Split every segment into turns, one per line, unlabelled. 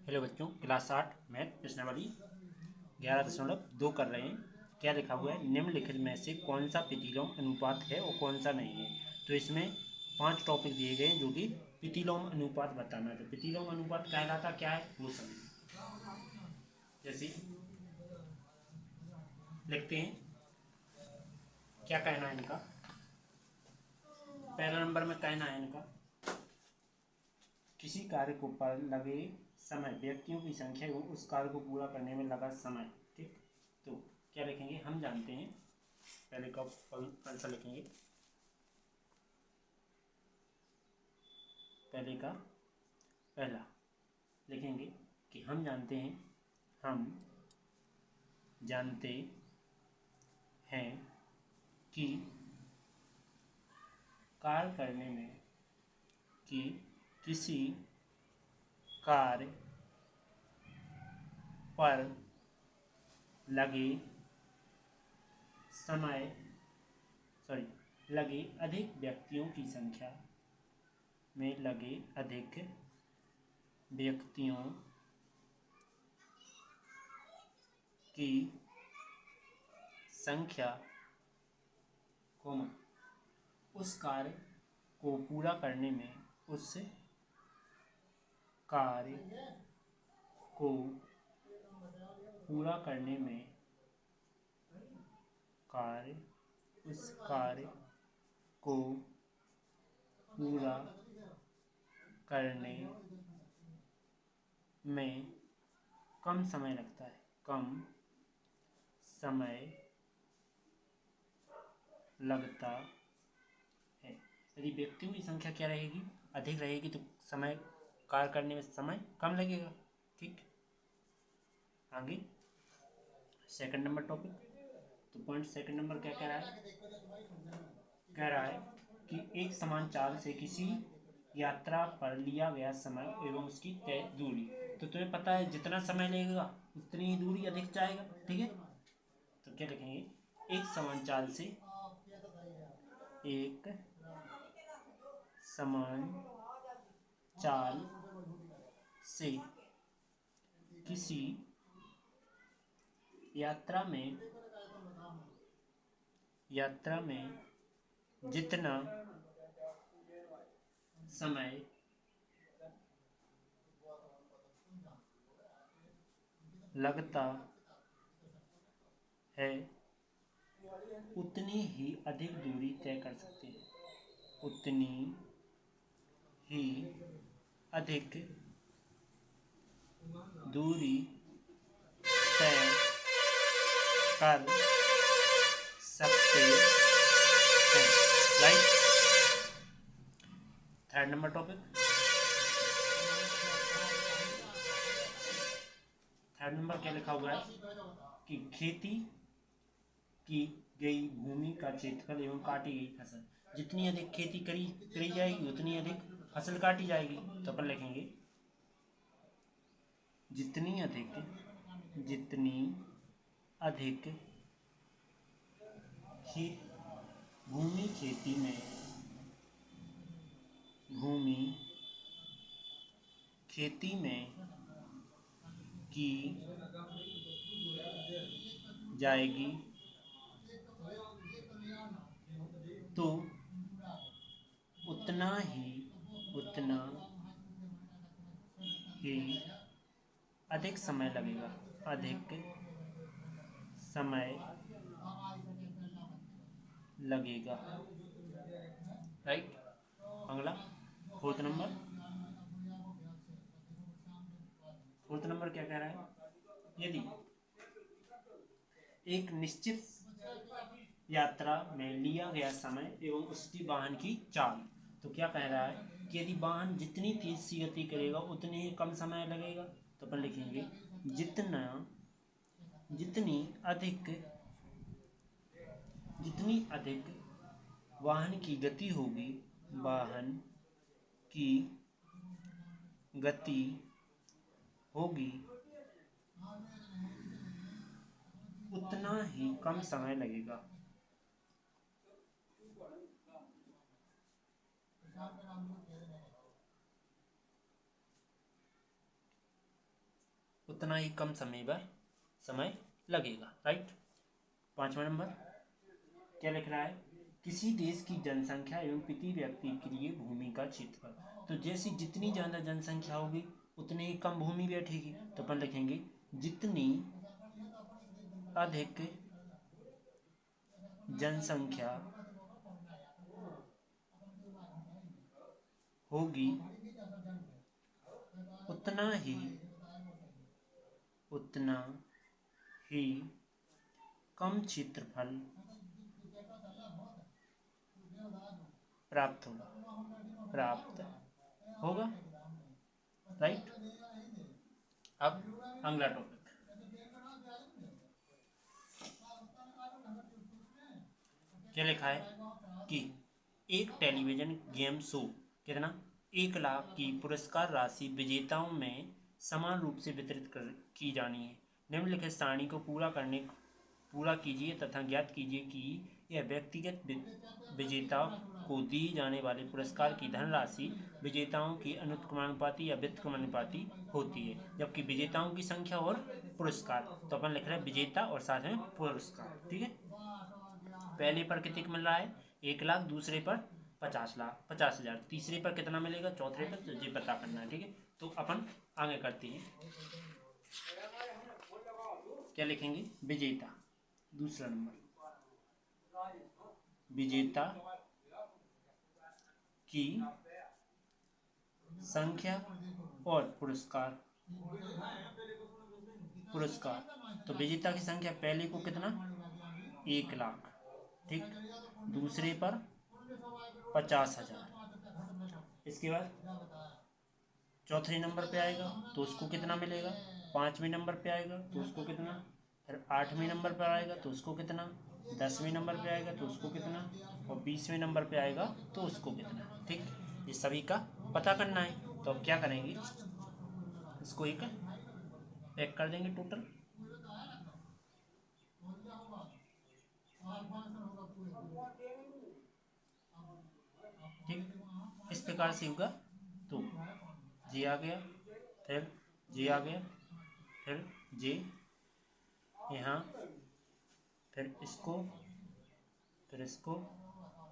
Hello बच्चों, class 8 math प्रश्नावली 11.2 कर रहे हैं। क्या लिखा हुआ है? निम्नलिखित में से कौन सा प्रतिलोम अनुपात है और कौन सा नहीं है। तो इसमें 5 टॉपिक दिए गए हैं जो कि प्रतिलोम अनुपात बताना है। तो प्रतिलोम अनुपात कहलाता क्या है वो समझिए। जैसे लिखते हैं, क्या कहना है इनका। पहला नंबर में कहना है इनका, किसी कार्य को पर लगे समय व्यक्तियों की संख्या एवं उस कार्य को पूरा करने में लगा समय। ठीक, तो क्या लिखेंगे हम जानते हैं। पहले का आंसर लिखेंगे, पहले का पहला लिखेंगे कि हम जानते हैं कि कार्य करने में कि किसी कार्य पर लगे समय लगे अधिक व्यक्तियों की संख्या में लगे अधिक व्यक्तियों की संख्या उस कार्य को पूरा करने में उस कार्य को पूरा करने में उस कार्य को पूरा करने में कम समय लगता है। कम समय लगता है। यदि व्यक्तियों की संख्या क्या रहेगी, अधिक रहेगी, तो समय कार्य करने में समय कम लगेगा। ठीक, आगे सेकंड नंबर टॉपिक। तो पॉइंट सेकंड नंबर क्या कह रहा है? कह रहा है कि एक समान चाल से किसी यात्रा पर लिया गया समय एवं उसकी तय दूरी। तो तुम्हें पता है जितना समय लगेगा उतनी ही दूरी अधिक जाएगा। ठीक है, तो क्या लिखेंगे? एक समान चाल से किसी यात्रा में जितना समय लगता है उतनी ही अधिक दूरी तय कर सकते हैं। उतनी ही अधिक दूरी तय कर सकते हैं। Right. Third number topic. Third number क्या लिखा हुआ है कि खेती की गई भूमि का क्षेत्रफल एवं काटी गई फसल। जितनी अधिक खेती करी जाएगी उतनी अधिक फसल काटी जाएगी। तो अपन लिखेंगे जितनी अधिक भूमि खेती में की जाएगी तो उतना ही अधिक समय लगेगा। राइट। अगला फोर्थ नंबर क्या कह रहा है? यदि एक निश्चित यात्रा में लिया गया समय एवं उसकी वाहन की चाल। तो क्या कह रहा है कि यदि वाहन जितनी तेज सी गति करेगा उतनी ही कम समय लगेगा। तो अपन लिखेंगे जितनी अधिक वाहन की गति होगी उतना ही कम समय लगेगा। उतना ही कम समय लगेगा। राइट। 5वां नंबर क्या लिख रहा है, किसी देश की जनसंख्या एवं प्रति व्यक्ति के लिए भूमि का क्षेत्रफल। तो जैसी जितनी ज़्यादा जनसंख्या होगी उतनी ही कम भूमि बैठेगी, तो अपन लिखेंगे जितनी अधिक जनसंख्या होगी उतना ही कम क्षेत्रफल प्राप्त होगा। राइट। अब अगला टॉपिक क्या लिखा है कि एक टेलीविजन गेम शो कितना 1 लाख की पुरस्कार राशि विजेताओं में समान रूप से वितरित की जानी है। निम्नलिखित सारणी को पूरा कीजिए तथा ज्ञात कीजिए कि यह व्यक्तिगत विजेता को दी जाने वाले पुरस्कार की धनराशि विजेताओं की अनुपाती या व्युत्क्रमानुपाती होती है, जबकि विजेताओं की संख्या और पुरस्कार। तो अपन लिख रहे हैं विजेता और साथ में पुरस्कार। ठीक है। पहले पर कितने मिल रहा है 1 लाख, दूसरे पर 50,000, तीसरे पर कितना मिलेगा, चौथे पर, तो ये पता करना है। ठीक है। तो अपन आगे करते हैं, क्या लिखेंगे, विजेता। दूसरा नंबर विजेता की संख्या और पुरस्कार। तो विजेता की संख्या पहले को कितना 1 लाख, ठीक, दूसरे पर 50,000। इसके बाद चौथे नंबर पे आएगा तो उसको कितना मिलेगा, 5वें नंबर पे आएगा तो उसको कितना, फिर 8वें नंबर पर आएगा तो उसको कितना, 10वें नंबर पे आएगा तो उसको कितना, और 20वें नंबर पे आएगा तो उसको कितना। ठीक, ये सभी का पता करना है। तो अब क्या करेंगे, इसको एक पैक कर देंगे टोटल। ठीक, इस प्रकार से होगा। तो जे आ गया, फिर जे आ गया, फिर जे यहाँ, फिर इसको, फिर इसको,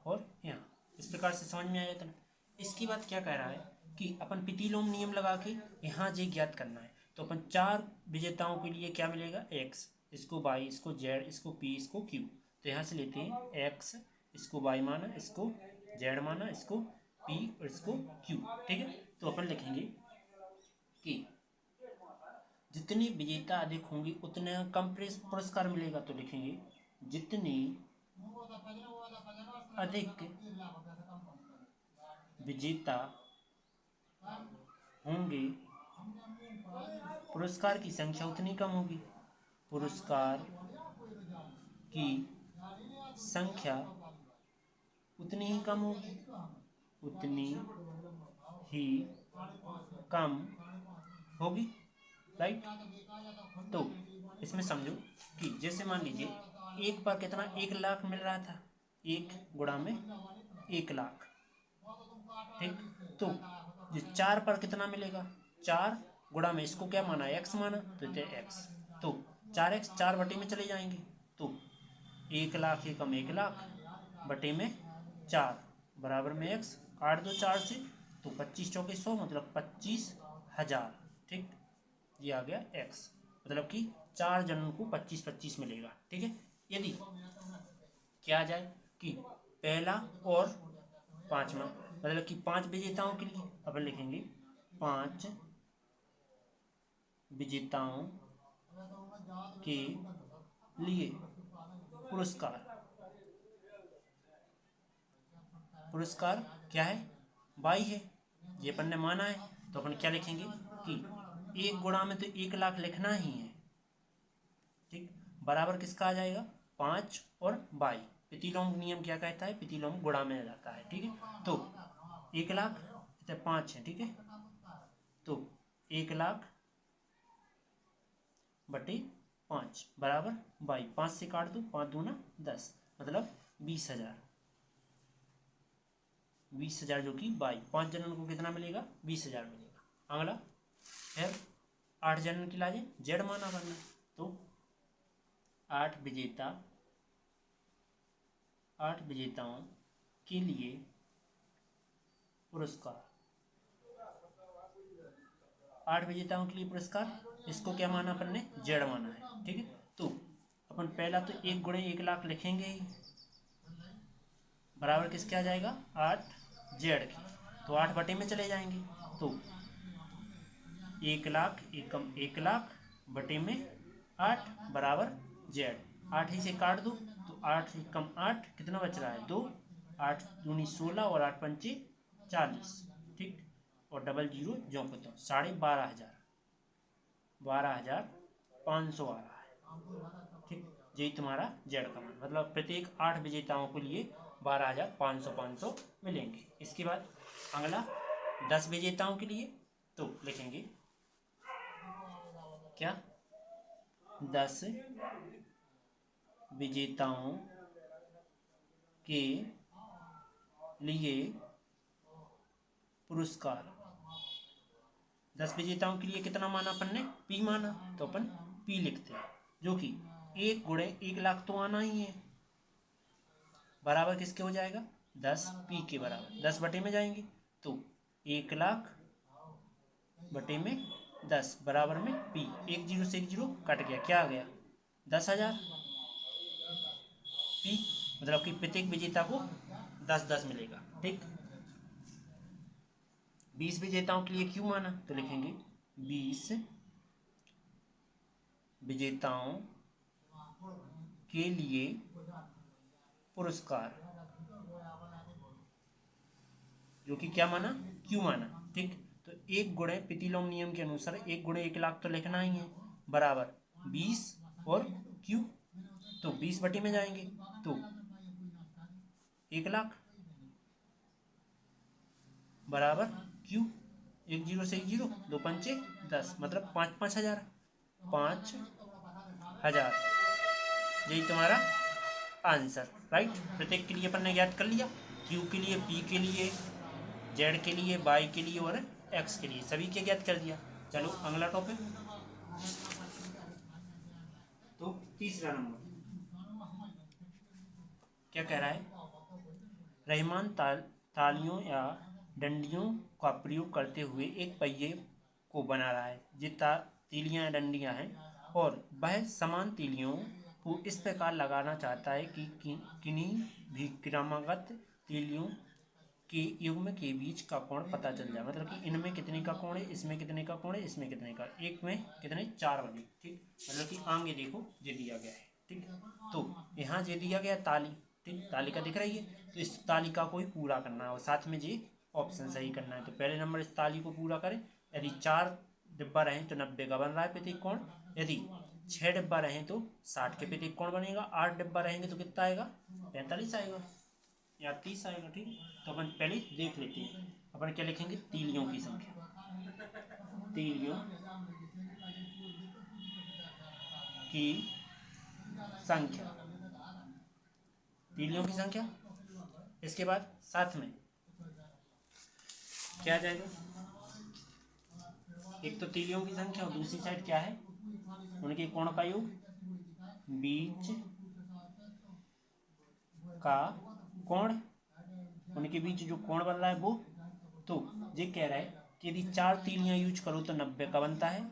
और यहाँ। इस प्रकार से समझ में आया था। इसकी बात क्या कह रहा है कि अपन प्रतिलोम नियम लगा के यहाँ जे ज्ञात करना है। तो अपन 4 विजेताओं के लिए क्या मिलेगा, x, इसको y, इसको z, इसको p, इसको q। तो यहाँ से लेते हैं x, इसको y माना, इसको z माना, इसको p और इसको q। ठीक है। तो अपन लिखेंगे कि जितनी विजेता अधिक होंगी उतना कम पुरस्कार मिलेगा। तो लिखेंगे जितनी अधिक विजेता होंगे पुरस्कार की संख्या उतनी कम होगी। पुरस्कार की संख्या उतनी ही कम होगी, उतनी ही कम होगी। राइट। तो इसमें समझो कि जैसे मान लीजिए एक पर कितना 1 लाख मिल रहा था, 1 गुणा में 1 लाख। ठीक, तो ये 4 पर कितना मिलेगा, 4 गुणा में इसको क्या माना, x माना, तो x, तो 4x 4 बटे में चले जाएंगे। तो 1 लाख एकम 1 लाख बटे में 4 बराबर में x, काट दो 4 से, तो 25 चौके 100 मतलब 25,000। ठीक, ये आ गया x, मतलब कि 4 जनों को 25-25 मिलेगा। ठीक है। यदि क्या आ जाए कि पहला और 5वां, मतलब कि 5 विजेताओं के लिए अपन लिखेंगे 5 विजेताओं के लिए पुरस्कार क्या है, y है, ये अपन ने माना है। तो अपन क्या लिखेंगे कि 1 गुणा में तो 1 लाख लिखना ही है। ठीक, बराबर किसका आ जाएगा, 5 और y। प्रतिलोम नियम क्या कहता है, प्रतिलोम गुणा में जाता है। ठीक है। तो 1 लाख 5 है। ठीक है। तो 1 लाख बटे 5 बराबर y, 5 से काट दो, 5 दूना 10, मतलब 20,000। 20,000 जो कि y, 5 जनों को कितना मिलेगा, 20,000 मिलेगा। अगला फिर 8 जनन की लाजे जेड माना बनना, तो 8 विजेताओं के लिए पुरस्कार, 8 विजेताओं के लिए पुरस्कार, इसको क्या माना अपन ने, जेड माना है। ठीक है, तो अपन पहला तो 1 गुणे 1 लाख लिखेंगे ही, बराबर किसके आ जाएगा, 8 जेड की, तो 8 बटे में चले जाएंगे, तो 1 लाख एकम 1 लाख बटे में 8 बराबर जेड, 8 ही से काट दो तो 8 एकम 8 कितना बच रहा है, 2, 8 दूनी 16 और 8 पंचे 40, ठीक, और डबल जीरो जो को 12,500, 12,500 आ रहा है। ठीक, यही तुम्हारा जेड का मान, मतलब प्रत्येक 8 विजेताओं के लिए 12,500 मिलेंगे। इसके बाद अगला 10 विजेताओं के लिए, तो लिखेंगे क्या, 10 विजेताओं के लिए पुरस्कार, 10 विजेताओं के लिए कितना माना अपन ने, पी माना, तो अपन पी लिखते हैं, जो कि 1 गुणे 1 लाख तो आना ही है, बराबर किसके हो जाएगा, 10 पी के बराबर, 10 बटे में जाएंगे तो 1 लाख बटे में 10 बराबर में पी, 1 जीरो से 1 जीरो कट गया, क्या आ गया, 10,000 पी, मतलब कि प्रत्येक विजेता को 10-10 मिलेगा। ठीक, 20 विजेताओं के लिए क्यों माना, तो लिखेंगे 20 विजेताओं के लिए पुरस्कार, जो कि क्या माना, क्यों माना। ठीक, तो 1 गुणे प्रतिलोम नियम के अनुसार 1 गुणे 1 लाख तो लिखना ही है, बराबर 20 और क्यू, तो 20 बटे में जाएंगे तो 1 लाख बराबर क्यू, 1 जीरो से 1 जीरो, 2 पंचे 10, मतलब 5,000, 5,000, यही तुम्हारा आंसर, राइट। प्रत्येक के लिए अपन ने ज्ञात कर लिया, क्यू के लिए, पी के लिए, जेड के लिए, वाई के लिए और एक्स के लिए, सभी के ज्ञात कर दिया। चलो अगला टॉपिक, तो तीसरा नंबर क्या कह रहा है, रहमान तालियों या डंडियों का प्रयोग करते हुए एक पहिए को बना रहा है, ये तीलियां या डंडियां हैं, और वह समान तीलियों को इस प्रकार लगाना चाहता है कि किन्हीं भी क्रमागत तीलियों के युग्म के बीच का कोण पता चल जाए, मतलब कि इनमें कितने का कोण है, इसमें कितने का कोण है, इसमें कितने का, एक में कितने, 4 बने। ठीक, मतलब कि आगे देखो ये दिया गया है। ठीक, तो यहाँ ये दिया गया ताली, ठीक, तालिका दिख रही है, तो इस तालिका को ही पूरा करना है और साथ में ये ऑप्शन सही करना है। तो पहले नंबर इस ताली को पूरा करें, यदि 4 डिब्बा रहे तो 90 का बन रहा है प्रत्येक कोण, यदि 6 डिब्बा रहे तो 60 के प्रत्येक कोण बनेगा, 8 डिब्बा रहेंगे तो कितना आएगा, 45 आएगा या 30 आएगा। ठीक, तो अपन पहले देख लेते हैं, अपन क्या लिखेंगे, तीलियों की संख्या, तीलियों की संख्या, तीलियों की संख्या, इसके बाद साथ में क्या आ जाएगा, एक तो तीलियों की संख्या और दूसरी साइड क्या है, उनके कोण का योग, बीच का कोण, उनके बीच जो कोण बन रहा है वो, तो ये कह रहा है कि यदि 4 तीलियां यूज करो तो 90 का बनता है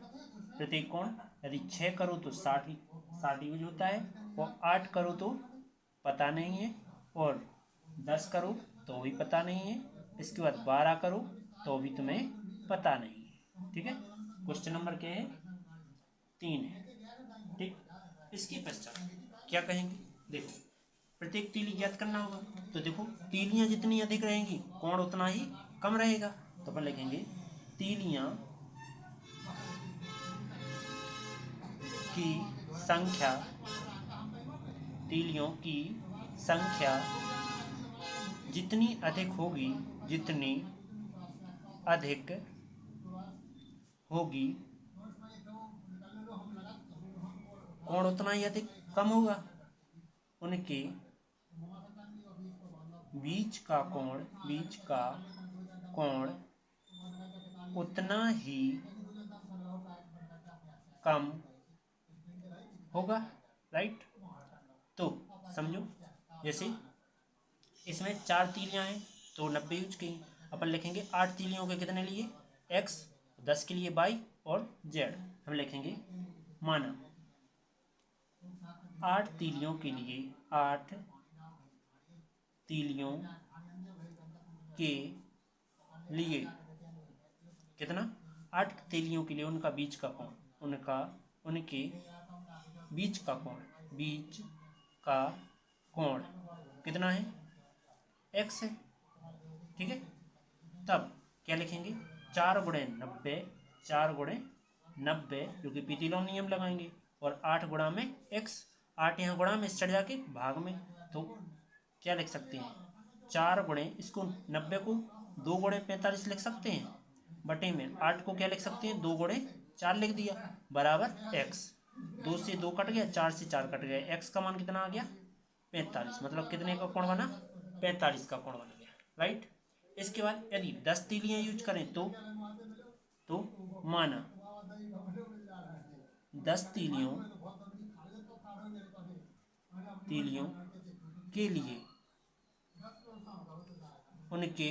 प्रत्येक कोण, यदि 6 करो तो 60 यूज होता है, और 8 करो तो पता नहीं है, और 10 करो तो भी पता नहीं है, इसके बाद 12 करो तो भी तुम्हें पता नहीं है। ठीक है, क्वेश्चन नंबर क्या है, 3 है। ठीक, इसके पश्चात क्या कहेंगे, देखो प्रत्येक तीली ज्ञात करना होगा, तो देखो तीलियां जितनी अधिक रहेंगी कोण उतना ही कम रहेगा, तो अपन लिखेंगे तीलियां की संख्या, तीलियों की संख्या जितनी अधिक होगी, जितनी अधिक होगी कोण उतना ही अधिक कम होगा, उनके बीच का कोण उतना ही कम होगा, राइट। तो समझो, जैसे इसमें 4 तीलियां हैं तो 90 यूज की, अपन लिखेंगे 8 तीलियों के कितने लिए x, 10 के लिए y और z। हम लिखेंगे माना 8 तीलियों के लिए 8 तीलियों के लिए कितना, 8 तीलियों के लिए उनका बीच का कोण, उनके बीच का कोण कितना है, x है, ठीक है। तब क्या लिखेंगे, 4 गुणे 90, 4 गुणे 90 जो कि प्रतिलोम नियम लगाएंगे, और 8 गुणा में x, 8 यहाँ गुणा में चढ़ जाके भाग में, तो क्या लिख सकते हैं, 4 गुणे इसको 90 को 2 गुणे 45 लिख सकते हैं, बटे में 8 को क्या लिख सकते हैं, 2 गुणे 4 लिख दिया, बराबर x। 2 से 2 कट गया, 4 से 4 कट गया, x का मान कितना आ गया 45, मतलब कितने का कोण बना, 45 का कोण बन गया, राइट। इसके बाद यदि 10 तीलियां यूज करें तो माना 10 तीलियों के लिए उनके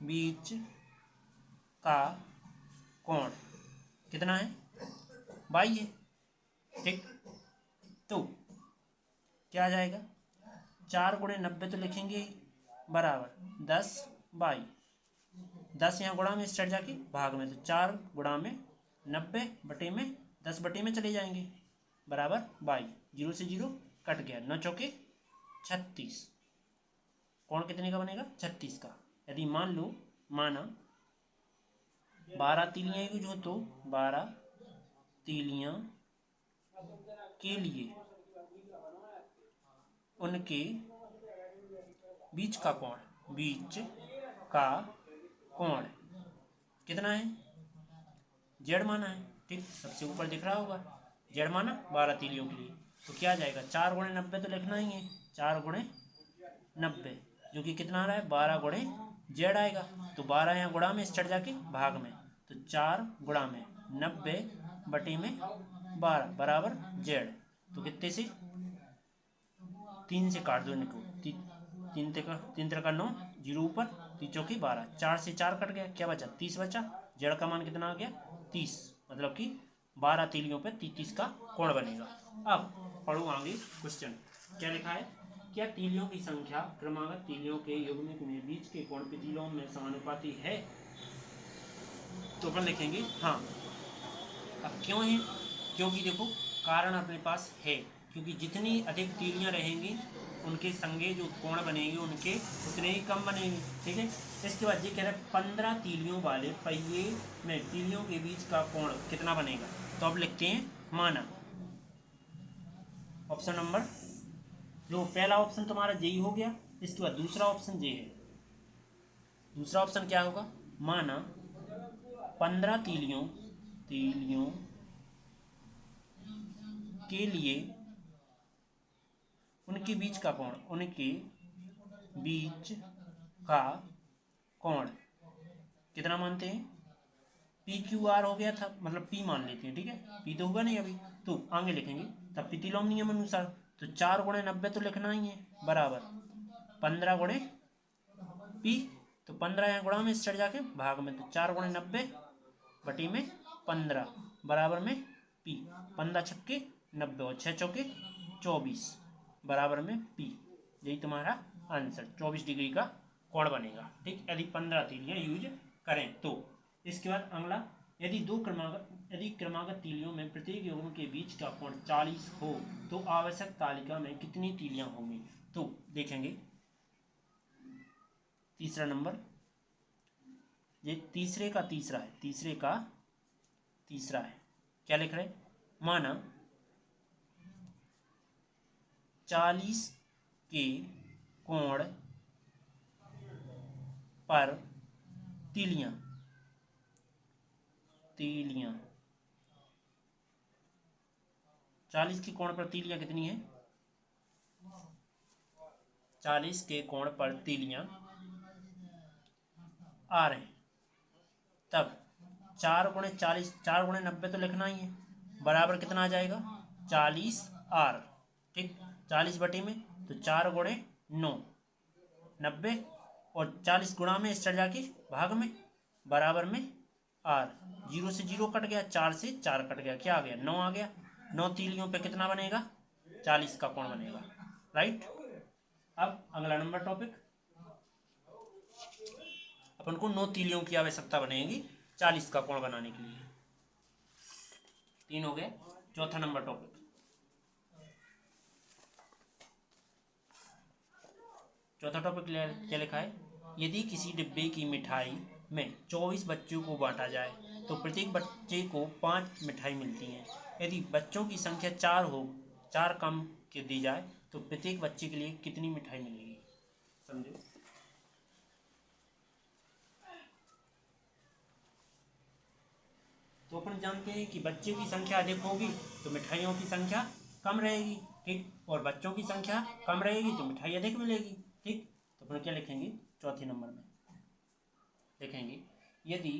बीच का कोण कितना है, बाई है, ठीक। तो क्या आ जाएगा, 4 गुणे 90 तो लिखेंगे बराबर 10 बाई, 10 यहाँ गुणा में चढ़ जाके भाग में, तो 4 गुणा में 90 बटे में 10 बटे में चले जाएंगे, बराबर बाई, 0 से 0 कट गया, 9 चौके 36, कोण कितने का बनेगा, 36 का। यदि मान लो माना 12 तीलियां यूज हो, तो 12 तीलियां के लिए उनके बीच का कोण कितना है, जेड माना है, ठीक, सबसे ऊपर दिख रहा होगा, जेड माना 12 तीलियों के लिए, तो क्या आ जाएगा, 4 गुणे 90 तो लिखना ही है, 4 गुणे 90 जो कि कितना आ रहा है, 12 गुणे जेड आएगा, तो 12 यहाँ गुणा में चढ़ जाके भाग में, तो 4 गुणा में 90 बटे में 12 बराबर जेड, तो कितने से 3 से काट दो इनको, 3 3 का 9, 0 ऊपर, 3 चौकी 12, 4 से 4 कट गया, क्या बचा 30 बचा, जड़ का मान कितना आ गया 30, मतलब कि 12 तीलियों पे 30 का कोण बनेगा। अब पढ़ो आगे क्वेश्चन, क्या लिखा है, क्या तीलियों की संख्या क्रमागत तीलियों के युग्मित में बीच के कोण प्रतिलोम में समानुपाती है, तो अपन लिखेंगे हाँ। अब क्यों है, क्योंकि देखो कारण अपने पास है, क्योंकि जितनी अधिक तीलियां रहेंगी उनके संगे जो कोण बनेंगे उनके उतने ही कम बनेंगे, ठीक है। इसके बाद ये कह रहा है 15 तीलियों वाले पहिए में तीलियों के बीच का कोण कितना बनेगा, तो अब लिखते हैं माना ऑप्शन नंबर, जो पहला ऑप्शन तुम्हारा जेई हो गया, इसके बाद दूसरा ऑप्शन जे है, दूसरा ऑप्शन क्या होगा, माना 15 तीलियों के लिए उनके बीच का कोण कितना मानते हैं, पी क्यू आर हो गया था, मतलब पी मान लेते हैं, ठीक है, पी तो होगा नहीं अभी, तो आगे लिखेंगे तब प्रतिलोम नियम अनुसार, तो 4 गुणे 90 तो लिखना ही है, बराबर 15 गुणे पी, तो 15 यहाँ गुणा में चढ़ जाके भाग में, तो 4 गुणे 90 बटी में 15 बराबर में पी, 15 छक्के 90 और 6 चौके 24 बराबर में पी, यही तुम्हारा आंसर 24 डिग्री का कोण बनेगा, ठीक, यदि 15 तीलियां यूज करें तो। इसके बाद अगला, यदि क्रमागत तीलियों में प्रत्येक युग्म के बीच का कोण 40 हो तो आवश्यक तालिका में कितनी तीलियां होंगी, तो देखेंगे तीसरा नंबर, ये तीसरे का तीसरा है, क्या लिख रहे, माना 40 के कोण पर तीलियां 40 के कोण पर तीलियां कितनी है, 40 के कोण पर तीलियां आ रहे हैं, तब 4 गुणे 40, 4 गुणे 90 तो लिखना ही है, बराबर कितना आ जाएगा 40R। ठीक, 40 बटे में तो 4 गुणे 9 90, और 40 गुणा में इस जाके भाग में, बराबर में R। 0 से 0 कट गया, 4 से 4 कट गया, क्या आ गया 9 आ गया। 9 तीलियों पे कितना बनेगा 40 का कोण बनेगा। राइट। अब अगला नंबर टॉपिक, अपन को 9 तीलियों की आवश्यकता बनेगी 40 का कोण बनाने के लिए। 3 हो गए। चौथा नंबर टॉपिक, चौथा टॉपिक क्या लिखा है, यदि किसी डिब्बे की मिठाई में 24 बच्चों को बांटा जाए तो प्रत्येक बच्चे को 5 मिठाई मिलती हैं। यदि बच्चों की संख्या 4 कम के दी जाए तो प्रत्येक बच्चे के लिए कितनी मिठाई मिलेगी, समझो। तो अपन जानते हैं कि बच्चे की संख्या अधिक होगी तो मिठाइयों की संख्या कम रहेगी। ठीक, और बच्चों की संख्या कम रहेगी तो मिठाई अधिक मिलेगी। ठीक, तो अपन क्या लिखेंगे, चौथे नंबर में लिखेंगे, यदि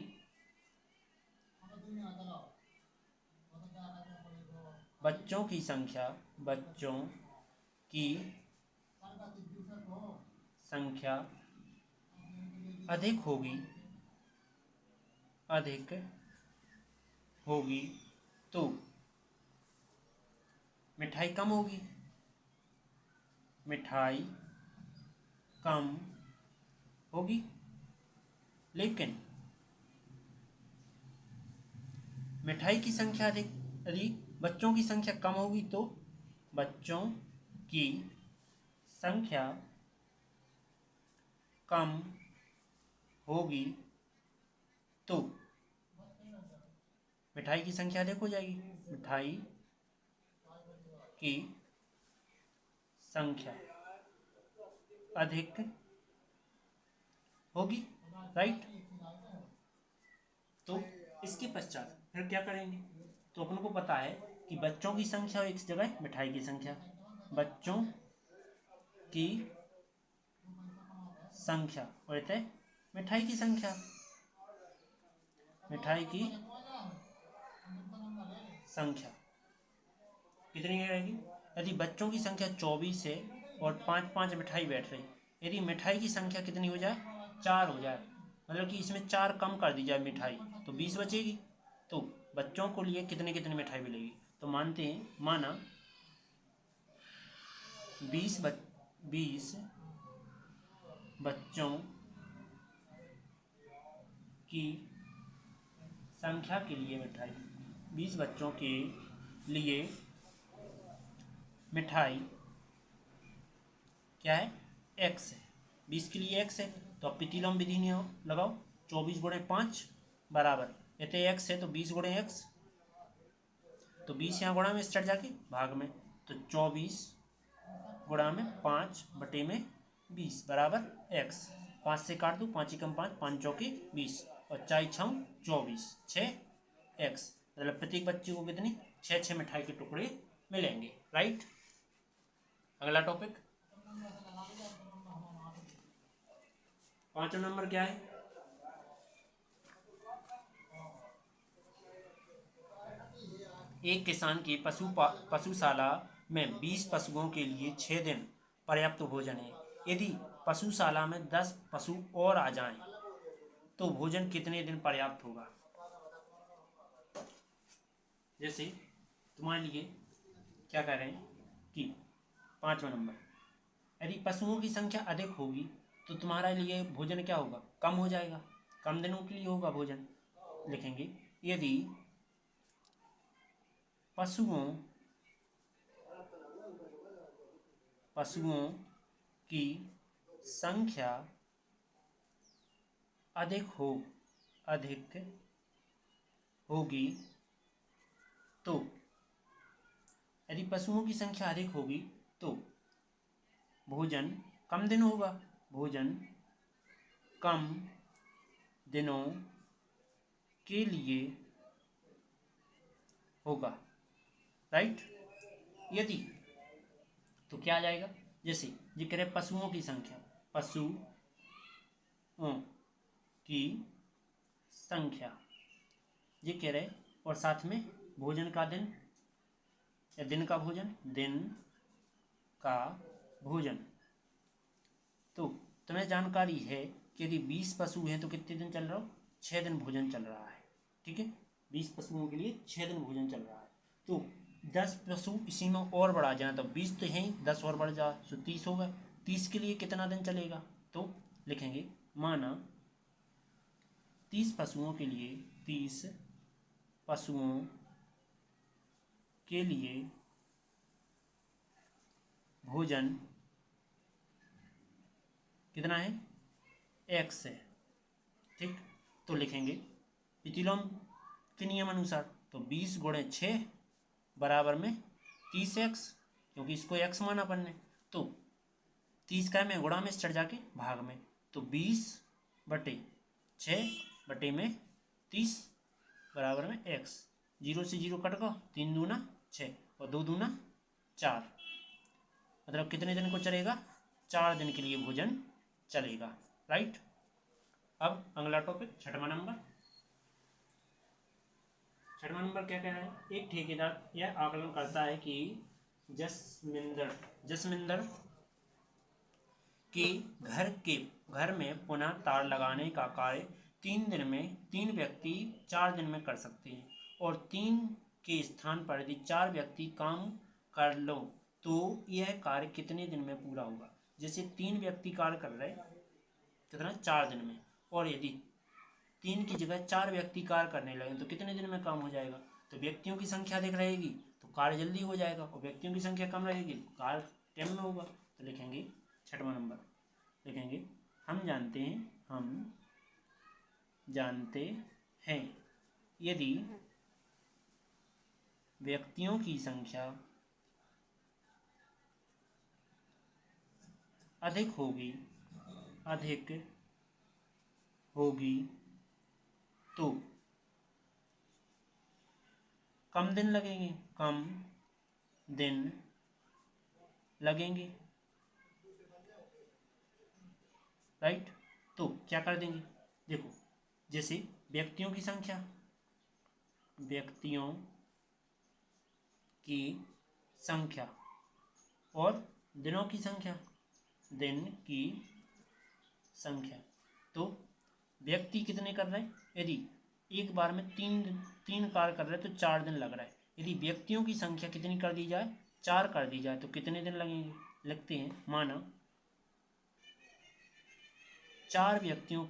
बच्चों की संख्या अधिक होगी तो मिठाई कम होगी। लेकिन मिठाई की संख्या अधिक, यदि बच्चों की संख्या कम होगी तो बच्चों की संख्या कम होगी तो मिठाई की संख्या अधिक हो जाएगी। मिठाई की संख्या अधिक होगी। राइट। तो इसके पश्चात फिर क्या करेंगे, तो अपन को पता है कि बच्चों की संख्या एक जगह, मिठाई की संख्या, बच्चों की संख्या और इतने मिठाई की संख्या, कितनी रहेगी। यदि बच्चों की संख्या 24 है और 5-5 मिठाई बैठ रही, यदि मिठाई की संख्या कितनी हो जाए 4 हो जाए, मतलब कि इसमें 4 कम कर दी जाए मिठाई, तो 20 बचेगी। तो बच्चों को लिए कितनी कितनी मिठाई मिलेगी, तो मानते हैं, माना 20 बच्चों की संख्या के लिए मिठाई, 20 बच्चों के लिए मिठाई क्या है, x है। 20 के लिए x है, तो अब प्रतिलोम विधि लगाओ, 24 गुणे 5 बराबर, इतने x है तो 20 गुणे x, तो 20 यहाँ गुणा में चढ़ जाके भाग में, तो 24 गुणा में 5 बटे में 20 बराबर x। 5 से काट दो, 5 एकम 5, 5 चौके 20, और 4 6 24, 6x, मतलब प्रत्येक बच्चे को कितनी 6 मिठाई के टुकड़े मिलेंगे। राइट। अगला टॉपिक, 5वां नंबर क्या है, एक किसान की पशुशाला में 20 पशुओं के लिए 6 दिन पर्याप्त भोजन है। यदि पशुशाला में 10 पशु और आ जाएं तो भोजन कितने दिन पर्याप्त होगा। जैसे तुम्हारे लिए क्या कह रहे हैं कि 5वां नंबर, यदि पशुओं की संख्या अधिक होगी तो तुम्हारे लिए भोजन क्या होगा, कम हो जाएगा, कम दिनों के लिए होगा भोजन। लिखेंगे, यदि पशुओं की संख्या अधिक होगी तो, यदि पशुओं की संख्या अधिक होगी तो भोजन कम दिन होगा, भोजन कम दिनों के लिए होगा। राइट। यदि, तो क्या आ जाएगा, जैसे ये कह रहे पशुओं की संख्या, पशुओं की संख्या ये कह रहे, और साथ में भोजन का दिन या दिन का भोजन, दिन का भोजन। तो तुम्हें जानकारी है कि यदि 20 पशु हैं तो कितने दिन चल रहा हो, 6 दिन भोजन चल रहा है। ठीक है, 20 पशुओं के लिए 6 दिन भोजन चल रहा है। तो 10 पशु इसी में और बढ़ा जाए तो 20 तो है ही, 10 और बढ़ जाए तो 30 होगा। 30 के लिए कितना दिन चलेगा, तो लिखेंगे माना 30 पशुओं के लिए, 30 पशुओं के लिए भोजन कितना है, x है। ठीक, तो लिखेंगे प्रतिलोम के नियम अनुसार, तो 20 गुणे 6 बराबर में 30x, क्योंकि इसको x माना अपन ने, तो 30 का में गुणा में चढ़ जाके भाग में, तो 20/6/में 30 बराबर में x। 0 से 0 कट गो, 3 दूना 6 और 2 दूना 4, मतलब कितने दिन को चलेगा, 4 दिन के लिए भोजन चलेगा। राइट। अब अगला टॉपिक छठवां नंबर क्या कह रहा है, एक ठेकेदार यह आकलन करता है कि जसमिंदर के घर में पुनः तार लगाने का कार्य 3 दिन में 3 व्यक्ति 4 दिन में कर सकते हैं, और 3 के स्थान पर यदि 4 व्यक्ति काम कर लो तो यह कार्य कितने दिन में पूरा होगा। जैसे 3 व्यक्ति कार्य कर रहे, कितना, 4 दिन में, और यदि 3 की जगह 4 व्यक्ति कार्य करने लगे तो कितने दिन में काम हो जाएगा। तो व्यक्तियों की संख्या अधिक रहेगी तो कार्य जल्दी हो जाएगा, और व्यक्तियों की संख्या कम रहेगी तो कार्य टाइम में होगा। तो लिखेंगे छठवां नंबर, लिखेंगे हम जानते हैं यदि व्यक्तियों की संख्या अधिक होगी तो कम दिन लगेंगे। राइट। तो क्या कर देंगे, देखो जैसे व्यक्तियों की संख्या और दिनों की संख्या, तो व्यक्ति कितने कर रहे हैं, यदि एक बार में 3 कार्य कर रहे हैं तो 4 दिन लग रहा है। यदि व्यक्तियों की संख्या कितनी कर दी जाए, 4 कर दी जाए तो कितने दिन लगेंगे। लिखते हैं माना 4 व्यक्तियों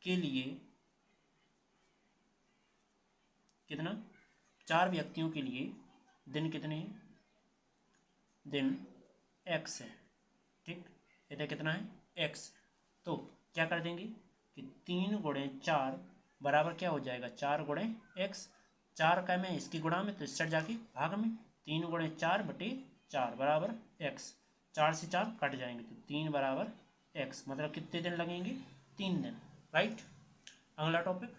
के लिए कितना, 4 व्यक्तियों के लिए दिन कितने हैं, दिन x है। ठीक, इधर कितना है, x। तो क्या कर देंगे कि 3 गुणे 4 बराबर क्या हो जाएगा, 4 गुणे x। 4 का मैं इसकी गुणा में तो इस साइड जाके भाग में, 3 गुणे 4/4 बराबर x। 4 से 4 कट जाएंगे तो 3 बराबर x, मतलब कितने दिन लगेंगे, 3 दिन। राइट। अगला टॉपिक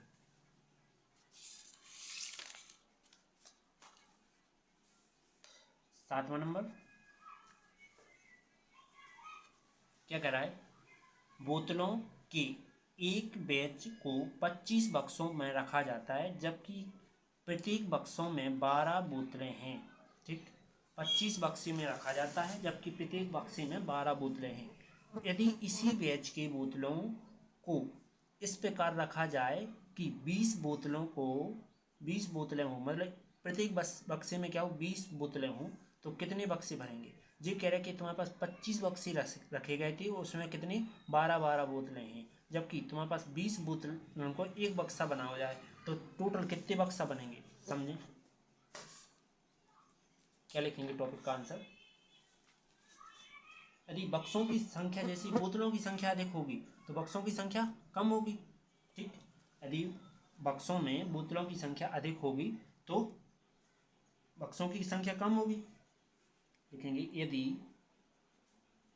7वां नंबर क्या कह रहा है, बोतलों के एक बैच को 25 बक्सों में रखा जाता है, जबकि प्रत्येक बक्सों में 12 बोतलें हैं। ठीक, 25 बक्से में रखा जाता है जबकि प्रत्येक बक्से में 12 बोतलें हैं। यदि इसी बैच के बोतलों को इस प्रकार रखा जाए कि 20 बोतलें हों, मतलब प्रत्येक बक्से में क्या हो, 20 बोतलें हों, तो कितने बक्से भरेंगे। ये कह रहे कि तुम्हारे पास 25 बक्से रखे गए थे, उसमें कितनी 12 बोतलें हैं, जबकि तुम्हारे पास 20 बोतलों को एक बक्सा बना हो जाए तो टोटल कितने बक्सा बनेंगे, समझे। क्या लिखेंगे टॉपिक का आंसर, यदि बक्सों की संख्या जैसी बोतलों की संख्या अधिक होगी तो बक्सों की संख्या कम होगी। ठीक, यदि बक्सों में बोतलों की संख्या अधिक होगी तो बक्सों की संख्या कम होगी। लिखेंगे यदि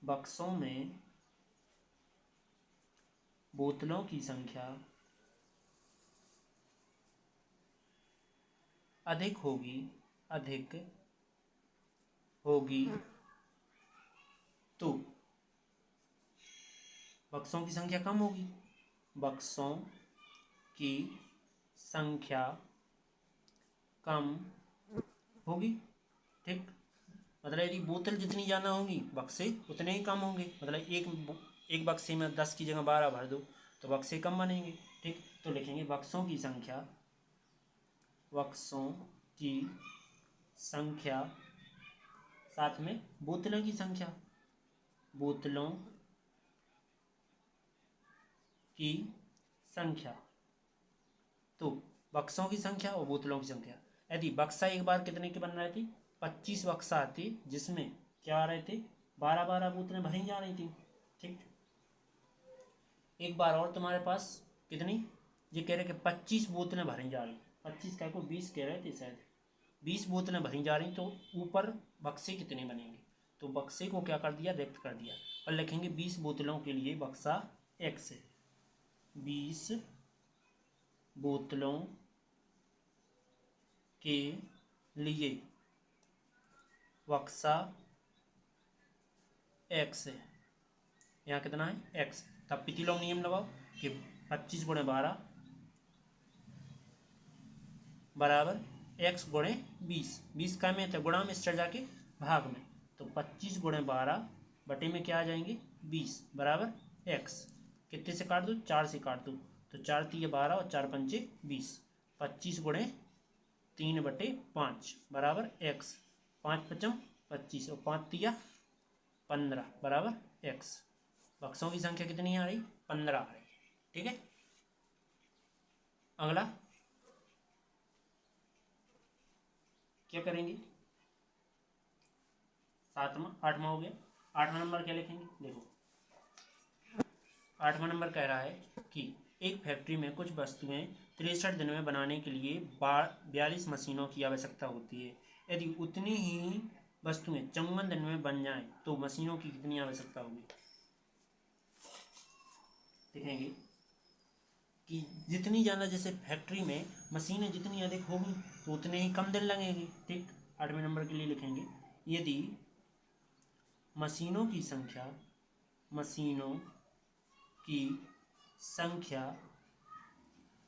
बक्सों में बोतलों की संख्या अधिक होगी तो बक्सों की संख्या कम होगी, बक्सों की संख्या कम होगी। ठीक, मतलब यदि बोतल जितनी ज़्यादा होंगी बक्से उतने ही कम होंगे। मतलब एक बक्से में 10 की जगह 12 भर दो तो बक्से कम बनेंगे। ठीक, तो लिखेंगे बक्सों की संख्या साथ में बोतलों की संख्या, बोतलों की संख्या। तो बक्सों की संख्या और बोतलों की संख्या, यदि बक्सा एक बार कितने के बन रहे थे, 25 बक्सा आते जिसमें क्या आ रहे थे, 12 बोतलें भरी जा रही थी। ठीक, एक बार और तुम्हारे पास कितनी, ये कह रहे कि 25 बोतलें भरी जा रही, 25 का को 20 कह रहे थे शायद, 20 बोतलें भरी जा रही, तो ऊपर बक्से कितने बनेंगे, तो बक्से को क्या कर दिया, रिक्त कर दिया और लिखेंगे 20 बोतलों के लिए बक्सा एक्स है, 20 बोतलों के लिए बक्सा एक्स है। यहाँ कितना है, एक्स। तब प्रतिलोम नियम लगाओ कि 25 गुणे 12 बराबर एक्स गुणे 20, 20 का में तो गुणा में चढ़ जाके भाग में, तो 25 गुणे 12 बटे में क्या आ जाएंगे 20 बराबर एक्स। कितने से काट दो, 4 से काट दो, तो 4 तिये 12 और 4 पंचे 20, 25 गुणे 3/5 बराबर एक्स, 5 पचम 25 और 5 तिया 15 बराबर एक्स। बक्सों की संख्या कितनी आ रही, 15 आ रही। ठीक है, अगला क्या करेंगे, 8वां हो गया। 8वां नंबर क्या लिखेंगे, देखो 8वां नंबर कह रहा है कि एक फैक्ट्री में कुछ वस्तुएं 63 दिन में बनाने के लिए 42 मशीनों की आवश्यकता होती है। यदि उतनी ही वस्तुएं 54 दिन में बन जाएं तो मशीनों की कितनी आवश्यकता होगी। देखेंगे कि जितनी ज़्यादा, जैसे फैक्ट्री में मशीनें जितनी अधिक होगी तो उतने ही कम दिन लगेंगे। ठीक, 8वें नंबर के लिए लिखेंगे यदि मशीनों की संख्या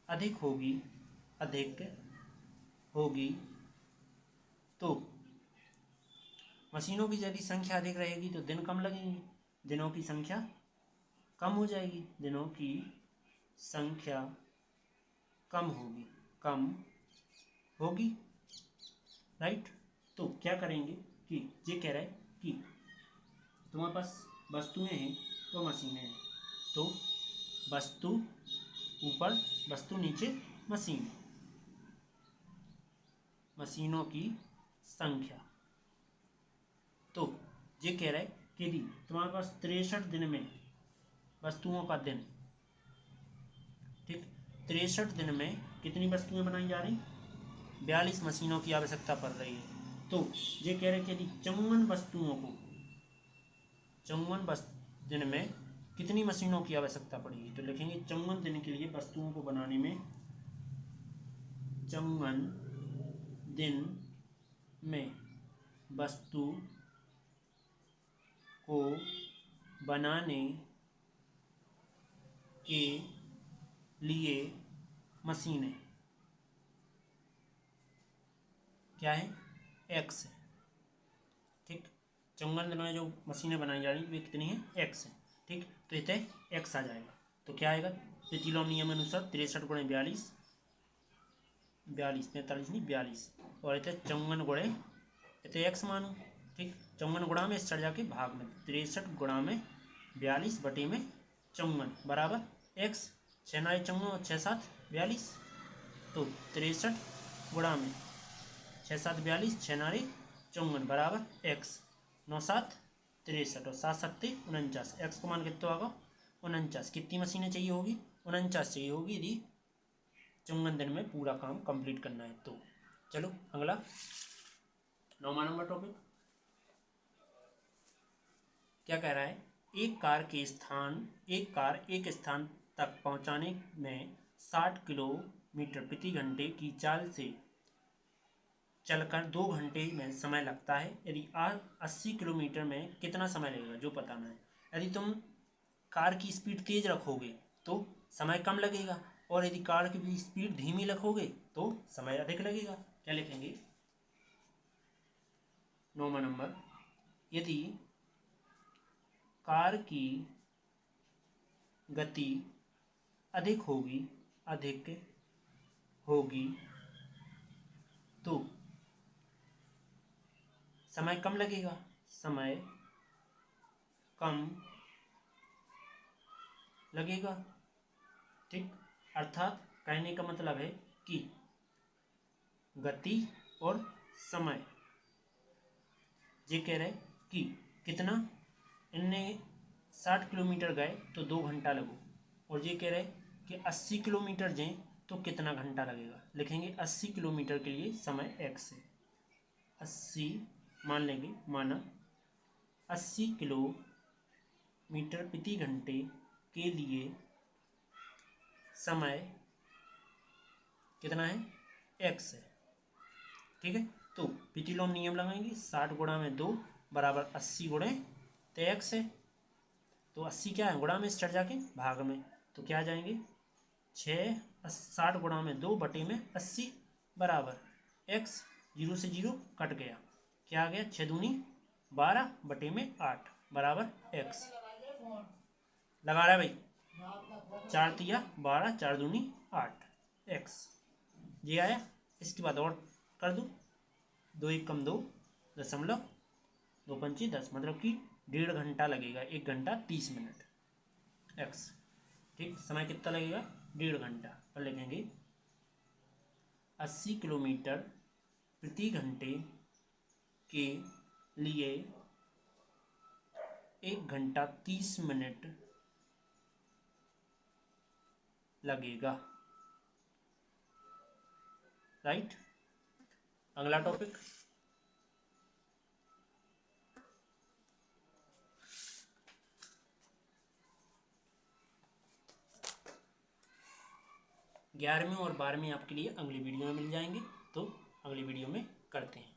अधिक होगी तो मशीनों की यदि संख्या अधिक रहेगी तो दिन कम लगेंगे, दिनों की संख्या कम हो जाएगी, दिनों की संख्या कम होगी। राइट, तो क्या करेंगे कि ये कह रहा है कि तुम्हारे पास वस्तुएं हैं तो मशीनें हैं, तो वस्तु ऊपर वस्तु नीचे मशीन, मशीनों की संख्या। तो ये कह रहा है कि यदि तुम्हारे पास 63 दिन में वस्तुओं का दिन, ठीक 63 दिन में कितनी वस्तुएं बनाई जा रही, 42 मशीनों की आवश्यकता पड़ रही है। तो ये कह रहे हैं कि यदि 54 वस्तुओं को 54 दिन में कितनी मशीनों की आवश्यकता पड़ेगी, तो लिखेंगे 54 दिन के लिए वस्तुओं को बनाने में 54 दिन में वस्तु को बनाने के लिए मशीनें क्या है, एक्स है। ठीक, 54 दिनों में जो मशीनें बनाई जा रही वे कितनी हैं, एक्स है। ठीक, तो इतने एक्स आ जाएगा, तो क्या आएगा, प्रतिलोम नियम अनुसार 63 गुणे 42 45 नहीं 42 और इतने 54 गुणे इतने एक्स मानो। ठीक, 54 गुणा में चढ़ जाके भाग में, 63 गुणा में 42 बटे में 54 बराबर एक्स, 6 9 54 और 6 7 42, तो 63 गुणा में 6 7 42, 6 9 54 बराबर एक्स, 9 7 63 और 7 7 49, एक्स को मान कितना होगा 49। कितनी मशीनें चाहिए होगी, 49 चाहिए होगी यदि 54 दिन में पूरा काम कंप्लीट करना है तो। चलो अगला 9वां नंबर टॉपिक क्या कह रहा है, एक कार एक स्थान तक पहुंचाने में 60 किलोमीटर प्रति घंटे की चाल से चलकर 2 घंटे में समय लगता है। यदि 80 किलोमीटर में कितना समय लगेगा जो बताना है। यदि तुम कार की स्पीड तेज रखोगे तो समय कम लगेगा, और यदि कार की स्पीड धीमी रखोगे तो समय अधिक लगेगा। क्या लिखेंगे? 9वां नंबर, यदि कार की गति अधिक होगी तो समय कम लगेगा, समय कम लगेगा। ठीक, अर्थात कहने का मतलब है कि गति और समय, ये कह रहे कि कितना, इनने 60 किलोमीटर गए तो 2 घंटा लगो, और ये कह रहे कि 80 किलोमीटर जाएं तो कितना घंटा लगेगा। लिखेंगे 80 किलोमीटर के लिए समय x है। 80 मान लेंगे, माना 80 किलोमीटर प्रति घंटे के लिए समय कितना है? x है। ठीक है, तो प्रतिलोम नियम लगाएंगे, 60 गुणा में 2 बराबर 80 गुणे तो x है। तो 80 क्या है? गुणा में चढ़ जाके भाग में, तो क्या आ जाएंगे? 60 गुणा में 2 बटे में 80 बराबर x, 0 से 0 कट गया, क्या आ गया? 6 दूनी 12 बटे में 8 बराबर x। लगा रहा है भाई? 4 तिया 12, 4 दूनी 8 x, ये आया। इसके बाद और कर दूँ, 2 1 कम 2 दशमलव 2 पंची 10, मतलब कि 1.5 घंटा लगेगा, 1 घंटा 30 मिनट x। ठीक, समय कितना लगेगा? 1.5 घंटा। और लिखेंगे 80 किलोमीटर प्रति घंटे के लिए 1 घंटा 30 मिनट लगेगा। राइट, अगला टॉपिक, ग्यारहवीं और 12वीं आपके लिए अगली वीडियो में मिल जाएंगे, तो अगली वीडियो में करते हैं।